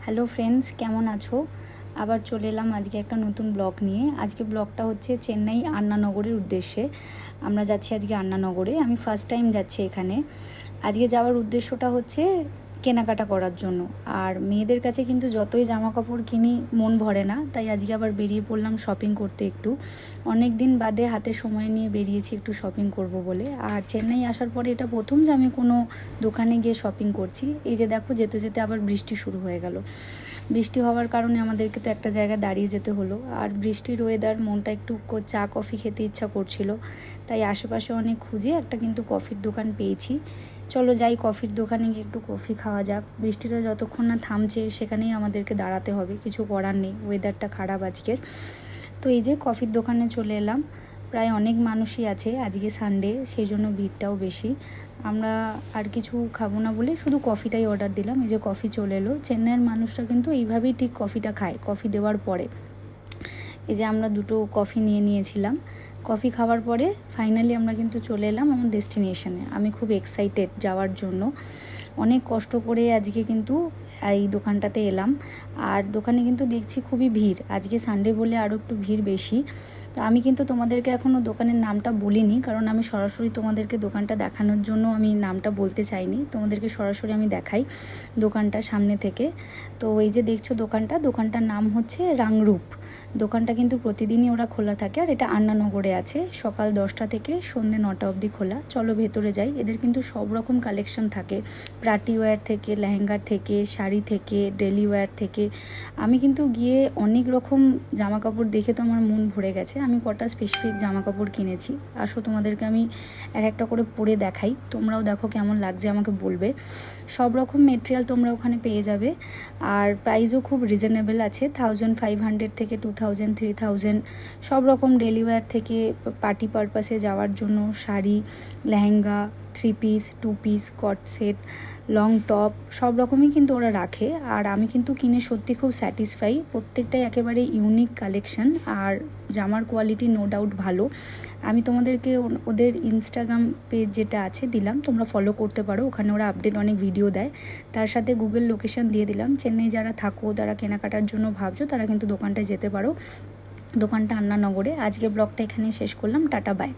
Hello friends, কেমন আছো? আবার চলে এলাম আজকে একটা নতুন ব্লগ নিয়ে। আজকে ব্লগটা হচ্ছে চেন্নাই আন্নানগরের উদ্দেশ্যে। আমরা যাচ্ছি আজকে আন্নানগরে। আমি ফার্স্ট টাইম যাচ্ছি এখানে। আজকে যাওয়ার উদ্দেশ্যটা হচ্ছে কেনাকাটা করার জন্য। আর মেয়েদের কাছে কিন্তু যতই জামা কাপড় কিনি মন ভরে না, তাই আজকে আবার বেরিয়ে পড়লাম শপিং করতে একটু। অনেক দিন বাদে হাতে সময় নিয়ে বেরিয়েছি একটু শপিং করব বলে। আর চেন্নাই আসার পরে এটা প্রথম যে আমি কোনো দোকানে গিয়ে শপিং করছি। এই যে দেখো, যেতে যেতে আবার বৃষ্টি শুরু হয়ে গেল। বৃষ্টি হওয়ার কারণে আমাদেরকে তো একটা জায়গায় দাঁড়িয়ে যেতে হলো। আর বৃষ্টির ওয়েদার, মনটা একটু চা কফি খেতে ইচ্ছা করছিল, তাই আশেপাশে অনেক খুঁজে একটা কিন্তু কফির দোকান পেয়েছি। চলো যাই, কফির দোকানে গিয়ে একটু কফি খাওয়া যাক। বৃষ্টিটা যতক্ষণ না থামছে সেখানেই আমাদেরকে দাঁড়াতে হবে, কিছু করার নেই, ওয়েদারটা খারাপ আজকের। তো এই যে কফির দোকানে চলে এলাম। প্রায় অনেক মানুষই আছে, আজকে সানডে, সেই জন্য ভিড়টাও বেশি। আমরা আর কিছু খাবো না বলে শুধু কফিটাই অর্ডার দিলাম। এই যে কফি চলে এলো। চেন্নাইয়ের মানুষরা কিন্তু এইভাবেই ঠিক কফিটা খায়, কফি দেওয়ার পরে। এই যে আমরা দুটো কফি নিয়েছিলাম। কফি খাওয়ার পরে ফাইনালি আমরা কিন্তু চলে এলাম আমার ডেস্টিনেশনে। আমি খুব এক্সাইটেড যাওয়ার জন্য। অনেক কষ্ট করে আজকে কিন্তু এই দোকানটাতে এলাম। আর দোকানে কিন্তু দেখছি খুবই ভিড়, আজকে সানডে বলে আরও একটু ভিড় বেশি। তো আমি কিন্তু তোমাদেরকে এখনও দোকানের নামটা বলিনি, কারণ আমি সরাসরি তোমাদেরকে দোকানটা দেখানোর জন্য আমি নামটা বলতে চাইনি। তোমাদেরকে সরাসরি আমি দেখাই দোকানটা সামনে থেকে। তো এই যে দেখছো দোকানটার নাম হচ্ছে রাংরূপ। দোকানটা কিন্তু প্রতিদিনই ওরা খোলা থাকে, আর এটা আন্নানগরে আছে। সকাল 10টা থেকে সন্ধ্যে 9টা অবধি খোলা। চলো ভেতরে যাই। এদের কিন্তু সব রকম কালেকশন থাকে, পার্টি ওয়্যার থেকে, লেহেঙ্গার থেকে, শাড়ি থেকে, ডেলি ওয়্যার থেকে। আমি কিন্তু গিয়ে অনেক রকম জামা কাপড় দেখে তো আমার মন ভরে গেছে। আমি কটা স্পেসিফিক জামা কাপড় কিনেছি। আসো তোমাদেরকে আমি এক একটা করে পরে দেখাই, তোমরাও দেখো কেমন লাগছে, আমাকে বলবে। সব রকম মেটেরিয়াল তোমরা ওখানে পেয়ে যাবে। আর প্রাইসও খুব রিজনেবল আছে, 1500 থেকে 2000, 3000। সব রকম ডেলি ওয়্যার থেকে পার্টি পারপাসে যাওয়ার জন্য শাড়ি, লেহেঙ্গা, 3 পিস, 2 পিস, কট সেট, লং টপ, সব রকমই কিন্তু ওরা রাখে। আর আমি কিন্তু কিনে সত্যি খুব স্যাটিসফাই। প্রত্যেকটাই একেবারে ইউনিক কালেকশন, আর জামার কোয়ালিটি নো ডাউট ভালো। আমি তোমাদেরকে ওদের ইনস্টাগ্রাম পেজ যেটা আছে দিলাম, তোমরা ফলো করতে পারো। ওখানে ওরা আপডেট অনেক ভিডিও দেয়। তার সাথে গুগল লোকেশন দিয়ে দিলাম। চেন্নাই যারা থাকো, যারা কেনাকাটার জন্য ভাবছো, তারা কিন্তু দোকানটায় যেতে পারো। দোকানটা আন্নানগরে। আজকে ব্লগটা এখানেই শেষ করলাম। Tata, by.